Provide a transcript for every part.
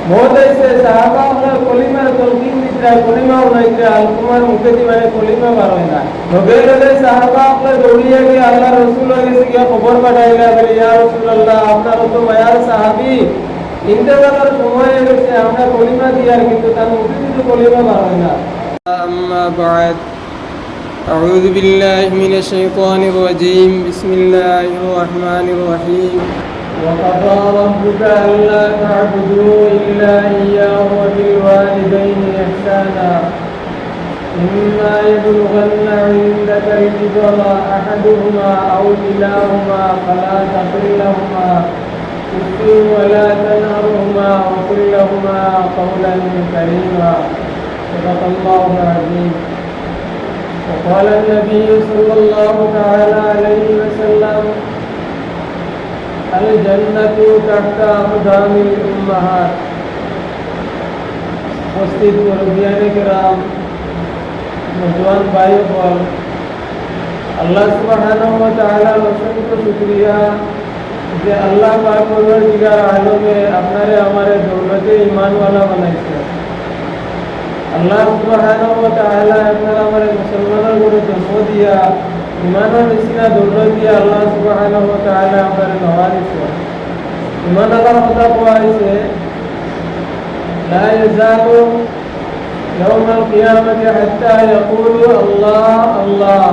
মহোদয়সে সাহাবা আমরা কলিমার তলকিন দিতরা কলিমা উনাইতরা আলকুমার মুখে দি মানে কলিমা বার হয় না লগে লগে সাহাবা আমরা দৌড়িয়ে গিয়ে আল্লাহ রসুল গেছে গিয়া খবর পাঠাইলা বলে ইয়া রাসূলুল্লাহ আপনার তো মায়ার সাহাবী ইন্তেকালের সময় গেছে আমরা কলিমা দিয়ার কিন্তু তার মুখে কিন্তু কলিমা বার হয় না আম্মা বা'দ أعوذ بالله من الشيطان الرجيم بسم الله الرحمن الرحيم وقضى ربك ألا تعبدوا إلا إياه وبالوالدين إحسانا إما يبلغن عندك الكبر أحدهما أو كلاهما فلا تقل لهما أف ولا تنهرهما وقل لهما قولا كريما صدق الله العظيم وقال النبي صلى الله تعالى عليه وسلم الجنة تحت أقدام الأمهات उपस्थित मुरब्बियाने किराम नौजवान भाइयों और अल्लाह सुब्हानहु व तआला का शुक्रिया जे अल्लाह पाक परवरदिगार आलम में अपनारे हमारे दौलते ईमान वाला बनाइছে अल्लाह सुब्हानहु व तआला अपना हमारे मुसलमानों को जन्म दिया ईमान निसिना दौलत दिया अल्लाह सुब्हानहु व तआला हमारे नवाजिছে ईमान अल्लाह खुदा को لا يزال يوم القيامة حتى يقولوا الله الله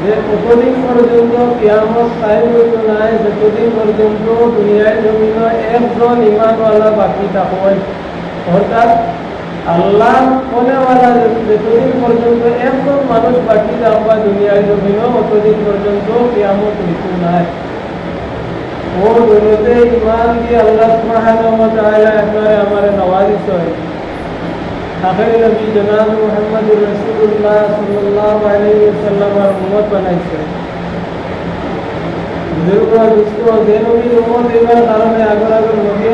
যে কতদিন পর্যন্ত কিয়ামত কায়েম হইতো না যতদিন পর্যন্ত দুনিয়ায় জমিনে একজন ঈমানওয়ালা বাকি থাকবে অর্থাৎ আল্লাহ কোনেওয়ালা যতদিন পর্যন্ত একজন মানুষ বাকি থাকবে দুনিয়ায় জমিনে ততদিন পর্যন্ত কিয়ামত হইতো না वो दौलते ईमान की अल्लाह सुब्हानहु व तआला हमारे हमारे नवाजिश है आखिर नबी जनाब मोहम्मद रसूलुल्लाह सल्लल्लाहु अलैहि वसल्लम और उम्मत बनाइছে बुजुर्ग दोस्तों देनो भी उम्मत देवर कारण अगर अगर नबी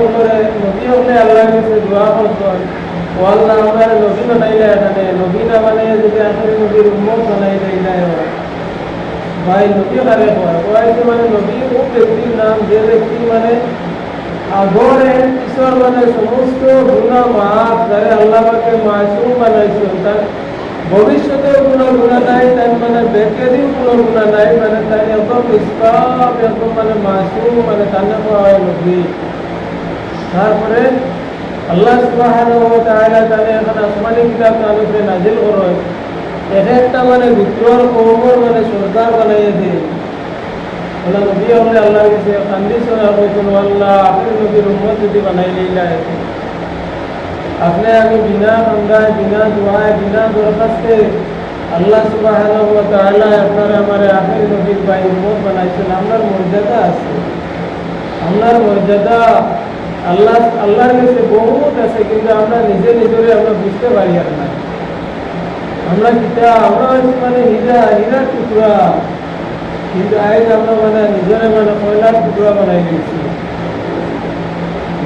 होले अल्लाह के से दुआ करतो वो अल्लाह हमारे नबी बनाइले है नबी ना बनाए जो आखिर नबी उम्मत बनाई देला है भाई नबी करे कोई माने नबी वो व्यक्ति नाम जे व्यक्ति माने आगोरे ईश्वर माने समस्त गुनाह माफ करे अल्लाह के मासूम बनाइছে তার ভবিষ্যতে কোনো গুনাহ নাই তার মানে বেকেদি কোনো গুনাহ নাই মানে তার একদম নিষ্পাপ একদম মানে মাসুম মানে তান্না হয় নবী তারপরে আল্লাহ সুবহানাহু ওয়া তাআলা তারে এখন আসমানি কিতাব নাযিল নাযিল করে একটা মানে ভিতর কওমর মানে সরদার বানাইয়ে দেয় বলা নবী হলে আল্লাহর কাছে কন্ডিশন আর কোন আল্লাহ আপনি নবীর উম্মত যদি বানাই লইলা আপনি আমি বিনা খন্দায় বিনা দুআয় বিনা দরখাস্তে আল্লাহ সুবহানাহু ওয়া তাআলা আপনার আমারে আখির নবীর ভাই উম্মত বানাইছেন আপনার মর্যাদা আছে আপনার মর্যাদা আল্লাহর কাছে বহুত আছে কিন্তু আমরা নিজে নিজরে আমরা বুঝতে পারি না আমরা কিতা আমরা মানে হীরা টুকরা কিন্তু আজ আমরা মানে নিজরে মানে কয়লার টুকরা বানাই দিয়েছি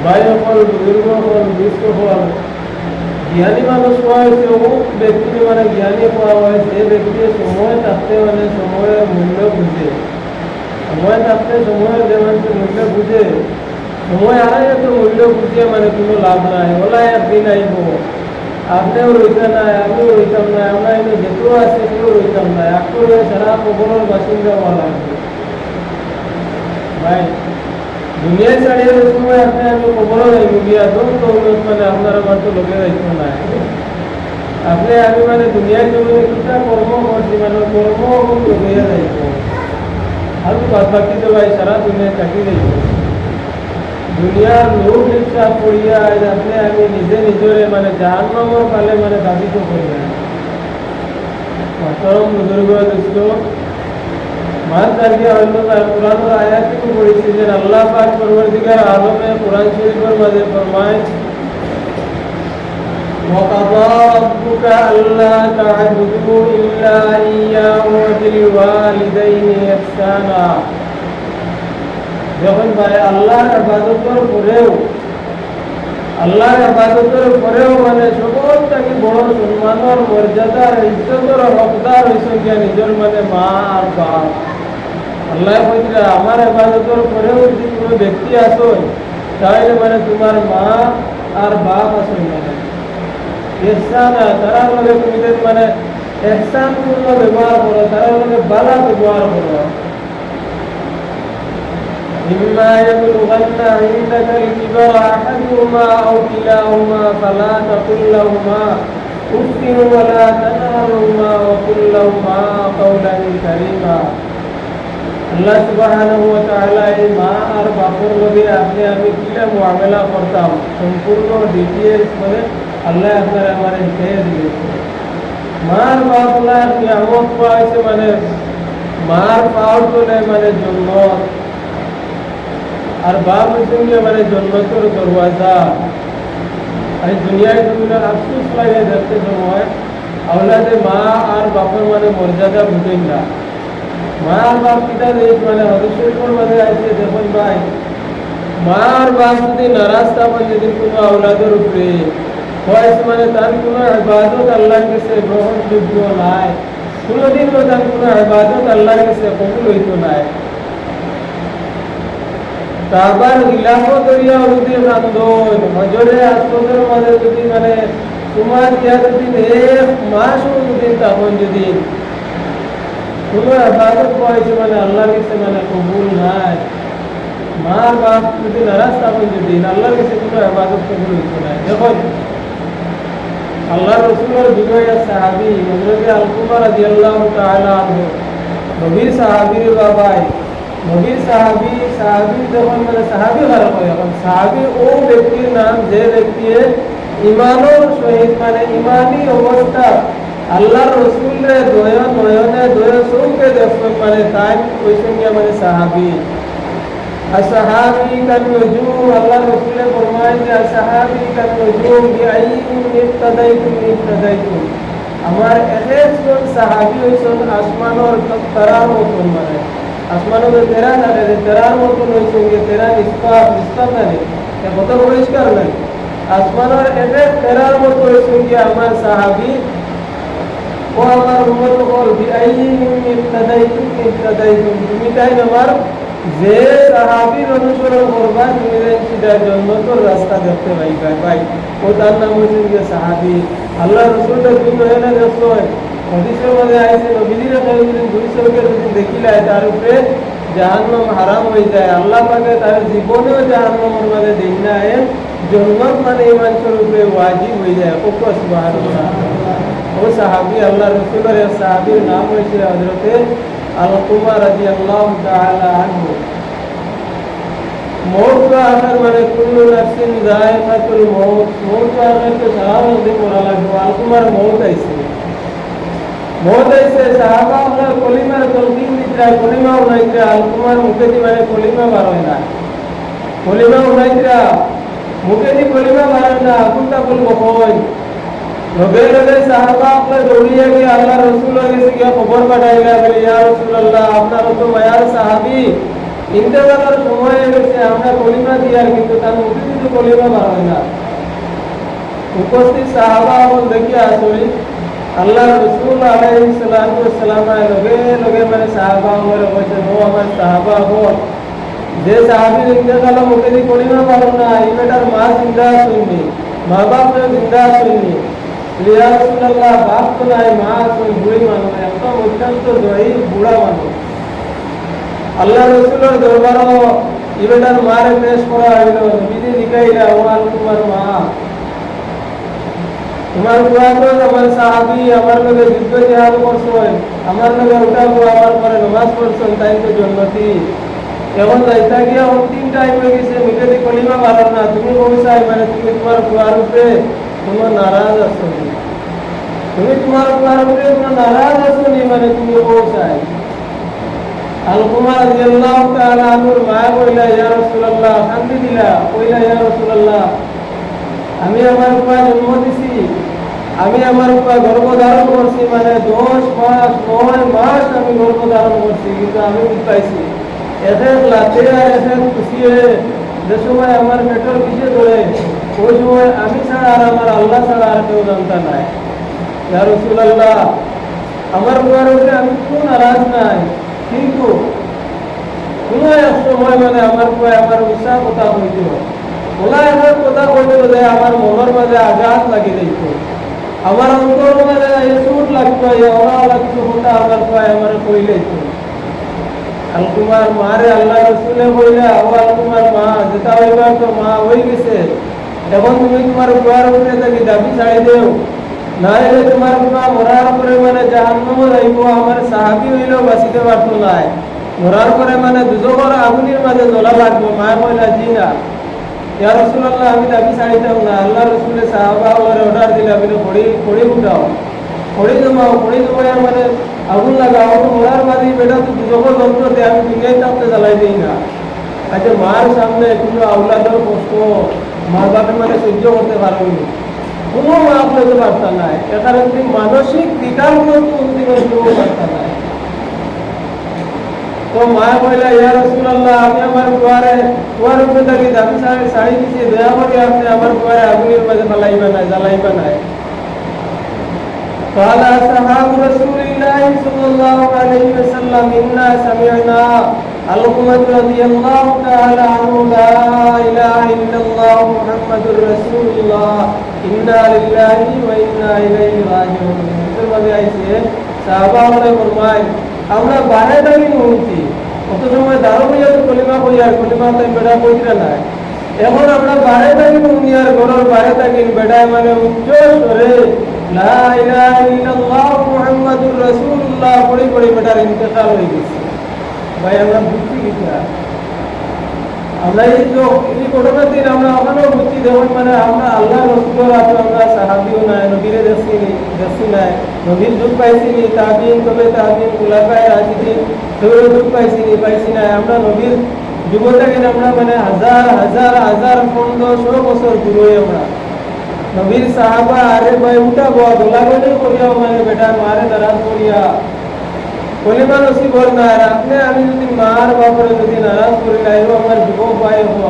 ভাই সকল বুজুর্গ সকল বীর সকল জ্ঞানী মানুষ হয়েছে ও ব্যক্তি মানে জ্ঞানী পাওয়া হয়েছে এই ব্যক্তি সময় থাকতে মানে সময়ের মূল্য বুঝে সময় থাকতে সময়ের যে মানুষ মূল্য বুঝে সময় আড়াই এত মূল্য বুঝিয়ে মানে কোনো লাভ নাই ওলা একদিন আইব আপনিও রইতে না আমিও রইতাম না আমরা এনে যেতেও আছে কেউ রইতাম না একটু সারা কবরের বাসিন্দা হওয়া লাগবে ভাই দুনিয়ায় ছাড়িয়ে সময় আপনি আমি কবরও যাইব গিয়া তো মানে আপনার আমার তো লোকে যাইত না আপনি আমি মানে দুনিয়ায় জমিনে কিটা কর্ম করছি মানে কর্ম লোকে যাইব আর বাদ বাকি তো ভাই সারা দুনিয়ায় থাকি যাইব দুনিয়ার লোক রিক্সা পড়িয়া আপনি আমি নিজে নিজরে মানে জাহান্নামের পালে মানে দাবি তো করি না মাতরম বুজুর্গ দোস্ত মান তারকে অন্য কোরআনের আয়াতকে পড়েছি যে আল্লাহ পাক পরবর্তীকার আলমে কোরআন শরীফের মাঝে ফরমায় وقضى ربك ألا تعبدوا إلا إياه وبالوالدين إحسانا যখন ভাই আল্লাহর ইবাদতের পরেও মানে সকল থেকে বড় সম্মানের মর্যাদার ইজ্জতের হকদার হয়েছে গিয়া নিজের মানে মা আর বাপ আল্লাহ কইরা আমার ইবাদতের পরেও যদি কোনো ব্যক্তি আসো তাহলে মানে তোমার মা আর বাপ আছে মানে ইহসান তারা লগে তুমি যদি মানে ইহসান পূর্ণ ব্যবহার করো, তারা লগে বালা ব্যবহার করো। إما يبلغن عندك الكبر أحدهما أو كلاهما فلا تقل لهما أف ولا تنهرهما وقل لهما قولا كريما। আল্লাহ সুবহানাহু ওয়া তাআলা এই মা আর বাপর লগে আপনি আমি কিলা মুআমালা করতাম সম্পূর্ণ ডিটেইলস করে আল্লাহ আপনার আমারে শিখিয়ে দিয়েছে। মার বাপলার কিয়ামত পাইছে মানে মার পাওয়ার তোলে মানে জন্নত, আর বাপ সঙ্গে মানে জন্নতের দরওয়াজা। এই দুনিয়ায় তুমি আফসোস লাগে দেখতে সময় আওলাদে মা আর বাপের মানে মর্যাদা বুঝেন না। মা আর বাপ কিটা দেখ মানে হদিসের মাঝে আছে দেখুন ভাই, মা আর বাপ যদি নারাজ থাকেন যেদিন কোনো আওলাদের উপরে হয়েছে মানে তার কোনো ইবাদত আল্লাহর কাছে গ্রহণযোগ্য নাই, কোনোদিনও তার কোনো ইবাদত আল্লাহর কাছে কবুল হইত নাই। তারপর ইলাফো দরিয়া যদি রান্ধন মজরে আসনের মাঝে যদি মানে তোমার দিয়া যদি এক মাসও যদি তখন যদি কোনো ইবাদত হয়েছে মানে আল্লাহর কাছে মানে কবুল নাই, মার বাপ যদি নারাজ তখন যদি আল্লাহর কাছে কোনো ইবাদত কবুল হইত নাই। দেখুন আল্লাহ রসুলের বিজয় সাহাবী হযরত আলকুমা রাদিয়াল্লাহু তাআলা আনহু নবীর সাহাবীর বাবাই নবীর সাহাবী যখন মানে সাহাবী কারা হয়, এখন সাহাবী ও ব্যক্তির নাম যে ব্যক্তি ইমানের সহিত মানে ইমানি অবস্থা আল্লাহর রসুলের দয়া নয়নে দয়া চৌকে দেখবেন মানে তাই ওই সঙ্গে মানে সাহাবী। আসহাবী কান নুজুম, আল্লাহর রসুলে ফরমায় যে আসহাবী কান নুজুম বিআইয়িহিম ইক্তাদাইতুম। আমার একজন সাহাবী হইছেন আসমানের তারার মতন, মানে আসমানের তেরা থাকে যে তেরার মতন হইছে তেরা নিষ্পাপ নাই, কত পরিষ্কার নাই। আসমানের এক তেরার মতো হইছে আমার সাহাবী ও আমার উম্মত হল বিআইয়িহিম ইক্তাদাইতুম। তুমি তাই আমার যে সাহাবীর অনুসরণ করবা তুমি সেটার জান্নাতের রাস্তা দেখতে পাইবা। ভাই ও তার নাম হচ্ছে সাহাবী। আল্লাহ রাসূলের দিন হয় না দেখো হাদিসের মধ্যে আইছে নবীজির কাছে দুই চোখে যদি দেখিলা তার উপরে জাহান্নাম হারাম হয়ে যায়। আল্লাহ পাকে তার জীবনেও জাহান্নামের মধ্যে দেন না, জান্নাত মানে ঈমান স্বরূপে ওয়াজিব হয়ে যায়। ও সুবহানাল্লাহ। ও সাহাবী আল্লাহ রাসূলের সাহাবীর নাম হচ্ছে হযরত আলকুমা রাদিয়াল্লাহু তাআলা আনহু। मौत का आखिर मैंने कुल्लु नफ्सिन जायकातुल मौत, मौत का आखिर तो सलाम नबी मोराला अलकुमार मौत ऐसे साहबा अपना कलिमा तलकीन दिखरा कलिमा उनाइत्रा अलकुमार मुके दी मैंने कलिमा बारोइना कलिमा उनाइत्रा मुके दी कलिमा बारोइना कुंता कुल बखोय लगे लगे साहबा अपना दौड़िया के अल्लाह रसूल के से खबर पठाइला बोले या रसूल अल्लाह अपना तो मयार साहबी इंतजार समय গেছে আমরা কলিমা দিয়ার কিন্তু তার মুখে কিন্তু কলিমা বার হয় না। উপস্থিত সাহাবা বল দেখি আসলে আল্লাহ রাসূল আলাইহিস সালাতু ওয়াস সালাম লগে লগে মানে সাহাবা বলে বলছে ও আমার সাহাবা বল যে সাহাবী ইন্তেকাল মুখে দি কলিমা বার না ইমেটার মা জিন্দা শুননি মা বাপ জিন্দা শুননি ইয়া রাসূলুল্লাহ বাপ তো নাই মা তো বুড়ি মানুষ এত অত্যন্ত জয়ী বুড়া মানুষ। আল্লাহ রসুলের দরবার ইবেটার মারে পেশ করা হইল বিধি লিখাইলা আমার তোমার মা তোমার কুয়াত আমার সাহাবী আমার লগে যুদ্ধ জিহাদ করছেন আমার লগে উঠাবো আমার পরে নামাজ পড়ছেন তাই তো জান্নাতি। এখন যাইতা গিয়া অন্তিম টাইম হয়ে গেছে মুখে দি কলিমা বাড়ার না তুমি বলছাই মানে তুমি তোমার কুয়ার উপরে তোমার নারাজ আছো, তুমি তোমার কুয়ার উপরে তোমার নারাজ আছো নি মানে তুমি বলছাই। अलकुमा রাদিয়াল্লাহু তাআলা আনহুর মা কইলা ইয়া রাসূলুল্লাহ শান্তি দিলা কইলা ইয়া রাসূলুল্লাহ আমি আমার উপর জন্ম দিছি আমি আমার উপর গর্ভধারণ করছি মানে 10 মাস 9 মাস আমি গর্ভধারণ করছি কিন্তু আমি পাইছি এতে লাতে আর এতে খুশিয়ে যে সময় আমার পেটের পিছে ধরে ওই সময় আমি ছাড়া আর আমার আল্লাহ ছাড়া আর কেউ জানতা নাই। ইয়া রাসূলুল্লাহ আমার উপরে আমি কোনো নারাজ নাই কিন্তু কোনো এক সময় মানে আমার আমার উৎসাহ কথা হইত ওলা এমন কথা কইতো যে আমার মনের মাঝে আঘাত লাগি যাইত, আমার অন্তর মাঝে চোট লাগতো, ওলা লাগতো কথা আমার কয় আমার কইলেইতো। আল তোমার মারে আল্লাহ রসুলে কইলা, ও আল তোমার মা যেটা হইবার তো মা হয়ে গেছে, এখন তুমি তোমার দুয়ার উপরে থাকি দাবি ছাড়ি দেও, না হলে তোমার মা মরার পরে মানে জাহান্নামে যাইব, আমার সাহাবী হইলেও বাঁচিতে পারতো না, মরার পরে মানে দুজকের আগুনের মাঝে জ্বলা লাগবো। মা কইলা জি না ইয়া রাসূলুল্লাহ, আমি দাবি ছাড়িতাম না। আল্লাহ রসুলের সাহাবা অর্ডার দিলে আপনি খড়ি উঠাও, খড়ি জমাও, খড়ি জমাইয়া মানে আগুন লাগাও, আগুন মরার বাদে বেটা তো দুজকের যন্ত্রতে আমি দুনিয়ায় থাকতে জ্বালাই দিই না। আচ্ছা মার সামনে কোনো আউলাদের কষ্ট মার বাপে মানে সহ্য করতে পারবি, কোনো মা আপনাকে বার্তা নাই, এখানে তুমি মানসিক বিকার মতো বার্তা নাই। তো মা কইলা ইয়া রাসূলুল্লাহ, আমি আমার কুয়ার উপরে থাকি দাবি ছাড়ি দিছি, দয়া করে আপনি আমার কুয়ারে আগুনের মাঝে ফালাইবা নাই, জ্বালাইবা নাই। قال أصحاب رسول الله صلى الله عليه وسلم إنا سمعنا القمة رضي الله تعالى عنه لا إله إلا الله محمد رسول الله إنا لله وإنا إليه راجعون। সাহাবায়ে ফরমায় আমরা বারে দাবি নুনছি, কত সময় দারো হইয়া তো কলিমা কইয়ার কলিমা তাই বেড়া কইরা নাই, এখন আমরা বারে দাবি নুনিয়ার ঘরের বারে থাকি বেড়ায় মানে উচ্চ স্বরে লা ইলাহা ইল্লাল্লাহ মুহাম্মাদুর রাসূলুল্লাহ পড়ে পড়ে বেটার ইন্তেকাল হয়ে গেছে। ভাই আমরা বুঝছি কিনা? আমরা এই ঘটনার দিন আমরা ওখানেও বুঝছি, যেমন মানে আমরা আল্লাহ রসুলের আছে, আমরা সাহাবিও নাই, নবীরে দেখছি নাই, নবীর যুগ পাইছিনি, তাবিন তবে তাবিন খুলাফায়ে রাশিদিন সেগুলো যুগ পাইছি নাই। আমরা নবীর যুগ থেকে আমরা মানে হাজার হাজার হাজার 1500 বছর দূরে আমরা নবীর সাহাবা আরে ভাই উঠা বয়া দোলাগলি করিয়া মানে বেটা মারে নারাজ করিয়া কলিমা নসিব হল না। আপনি আমি যদি মার বাপরে যদি নারাজ করিলাই আমার যুবক ভাই হল,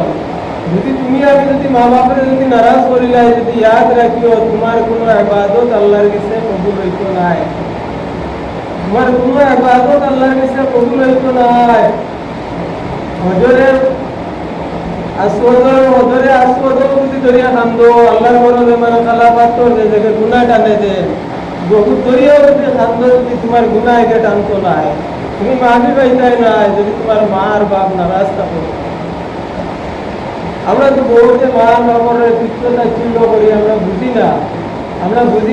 যদি তুমি আমি যদি মা বাপরে যদি নারাজ করিলাই, যদি ইয়াদ রাখিও তোমার কোনো ইবাদত আল্লাহর কাছে কবুল হইত নাই, তোমার কোনো ইবাদত আল্লাহর কাছে কবুল হইত নাই। হজরের আসওয়াদ যদি দরিয়া খান্দো আল্লাহর বরদে মানে খালাফাত করতে দেখে গুনাহ টানে দে, বহুত দরিয়াও যদি খান্দো যদি তোমার গুনাহ একে টানতো নাই, তুমি মাফি পাইতাই নাই যদি তোমার মার বাপ নারাজ থাকো। আমরা তো বহুতে মার বাপরের তুচ্ছতা চিহ্ন করি, আমরা বুঝি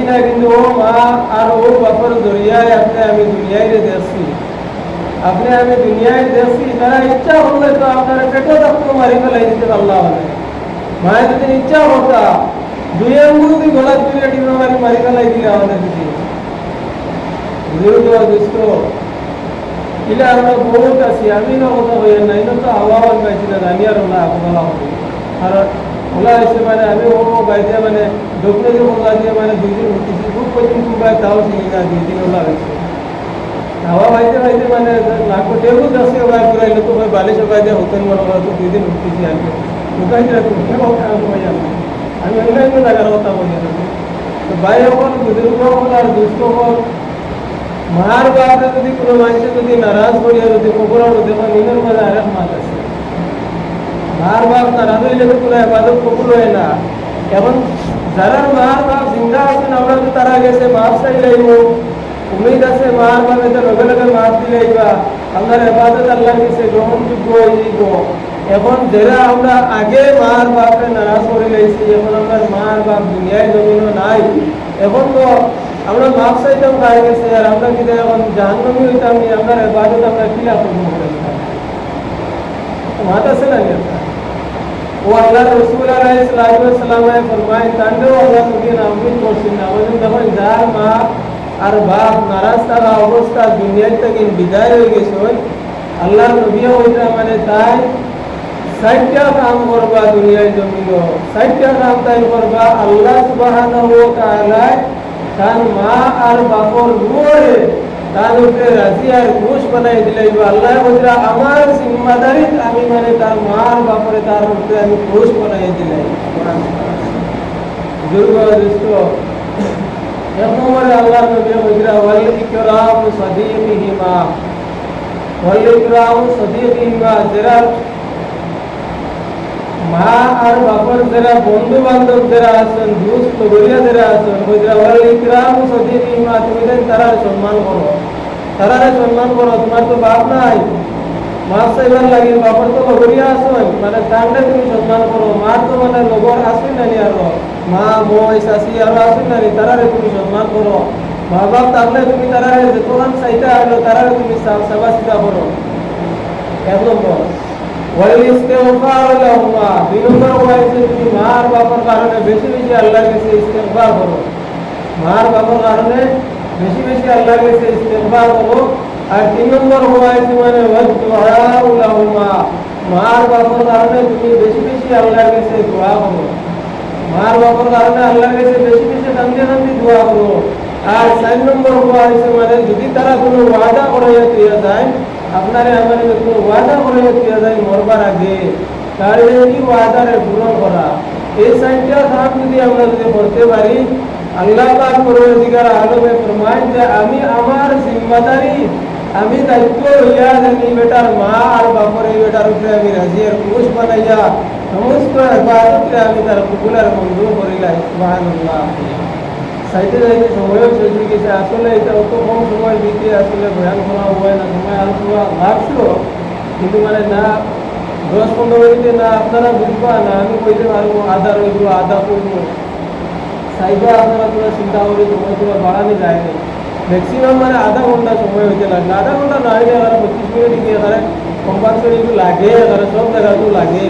না, কিন্তু ও মা আর ও বাপর দরিয়ায় আপনি আমি দুনিয়ায় দেখছি, তারা ইচ্ছা করলে তো আপনার পেটও থাকতো মারি ফেলাই দিতে পারলাম না। মায়ের যদি ইচ্ছা করতা 2 আঙ্গুল যদি গলা তুলে টিপে মারি ফেলাই দিলে আমাদের দিদি ইলে আমরা বহুত আছি। আমি না কথা হইয়া নাই না তো আহ্বান পাইছি না জানি আর ওলা বলা হবে, কারণ ওলা এসে মানে আমি ও বাইতে মানে ডক্টর ওলা দিয়ে মানে 2 দিন উঠতেছি, খুব কঠিন কুম্বায় তাও চিনি না 2 দিন ওলা হয়েছে। হাওয়া বাইতে মানে নাকো টেবু দশে বার করাইলে তো ভাই বালিশ বাইতে হতেন মনে করো তো 2 দিন উঠতেছি আর কি ঢুকাইতে রাখুন আমি অন্যান্য জায়গার কথা বলি না। তো ভাই এখন বুজুর্গ হল আর দুস্থ হল মার বাপে যদি কোনো মানুষের যদি নারাজ করিয়া যদি কবর দেখো নিজের মাঝে আরেক মাছ আছে, মার বাপ নারাজ হইলে তো কোনো ইবাদত কবুল হয় না। এখন যারা মার বাপ জিন্দা আছেন আমরা তো তারা গেছে মাপ চাইলেই উম্মীদ আছে মার বাপে তো লগে লগে মাপ দিলেইবা আপনার ইবাদত আল্লাহর কাছে গ্রহণযোগ্য হয়ে যাইব। এখন যারা আমরা আগে মার বাপে নারাজ করে লাইছি, এখন আমরা মার বাপ দুনিয়ায় জমিনও নাই, এখন তো আমরা মাপ চাইতাম কার গেছে, আর আমরা কিন্তু এখন জাহান্নামী হইতাম নি, আমরা ইবাদত আমরা কিলা করবো মাত আছে না ও আল্লাহ রসুল আলাইহিস সালামে ফরমায় তান্ডেও আল্লাহ নবী নামবিন করছেন না, আমাদের যখন যার মা আর বাপ নারাজ থাকা অবস্থা দুনিয়ার থেকে বিদায় হয়ে গেছে, আল্লাহ নবীও ওইটা মানে তাই 60টা কাম করবা দুনিয়ায় জমিল, 60টা কাম তাই করবা আল্লাহ সুবহানাহু ওয়া তাআলা তার মা আর বাপর রুয়ে তার উপরে রাজি আর খুশ বানাই দিলাইব। আল্লাহ বলরা আমার জিম্মাদারি আমি মানে তার মা আর বাপরে তার উপরে আমি খুশ বানাই দিলাই। দুর্গদুষ্ট এক নম্বরে আল্লাহ নবী বলরা ওয়াল ইকরাম সাদিকিহিমা, ওয়াল ইকরাম সাদিকিহিমা, যারা মা আর বাপর যারা বন্ধু বান্ধব যারা আছেন দুস্থ গরিয়া যারা আছেন ওই যারা ওরা ইকরাম সদিনী মা তুমি দেন তারা সম্মান করো, তারারে সম্মান করো। তোমার তো বাপ নাই, মাছ চাইবার লাগে বাপর তো গরিয়া আসেন মানে তাহলে তুমি সম্মান করো। মার তো মানে লগর আসেন নানি আরো মা মই শাশি আরো আসেন নানি তারারে তুমি সম্মান করো। মা বাপ থাকলে তুমি তারারে যতক্ষণ চাইতে আসলো তারারে তুমি সেবা চিতা করো। এক নম্বর দুই নম্বর হয়েছে তুমি মার বাবার কারণে বেশি বেশি আল্লাহর কাছে ইস্তেগফার করো। মার বাবার কারণে বেশি বেশি আল্লাহর কাছে ইস্তেগফার করো। আর তিন নম্বর হয়েছে মানে মার বাবার কারণে তুমি বেশি বেশি আল্লাহর কাছে দোয়া করো। মার বাবার কারণে আল্লাহর কাছে বেশি বেশি কান্দি কান্দি দোয়া করো। আর 4 নম্বর হয়েছে মানে যদি তারা কোনো ওয়াদা করাইয়া দিয়া যায় আপনারে আমার কোনো ওয়াদা করাইয়া দিয়া যায় মরবার আগে তাহলে এই ওয়াদারে পূরণ করা। এই 4টা কাজ যদি আমরা যদি করতে পারি আল্লাহ পাক পরওয়ারদিগার আলমে ফরমায় যে আমি আমার জিম্মাদারি আমি দায়িত্ব লইয়া জানি বেটার মা আর বাপর এই বেটার উপরে আমি রাজি আর খুশ বানাইয়া সমস্ত হেফাজতরে আমি তার কবুল আর মঞ্জুর করিলাই। সুবহানাল্লাহ। সাইতে যাইতে সময়ও শেষ হয়ে গেছে। আসলে এটা অত কম সময় দিতে আসলে বয়ান করা হয় না, সময় আরো পুরো লাগছিল কিন্তু মানে না 10-15 মিনিটে না আপনারা বুঝবা না আমি কইতে পারবো আধা রইব আধা করবো সাইবা আপনারা তোরা চিন্তা করে সময় তোরা বাড়ানো যায় না। ম্যাক্সিমাম মানে আধা ঘন্টা সময় হইতে লাগবে, আধা ঘন্টা না হইলে 25 মিনিট গিয়ে তারা কম্পালসারি লাগে, তারা সব জায়গাতেও লাগে।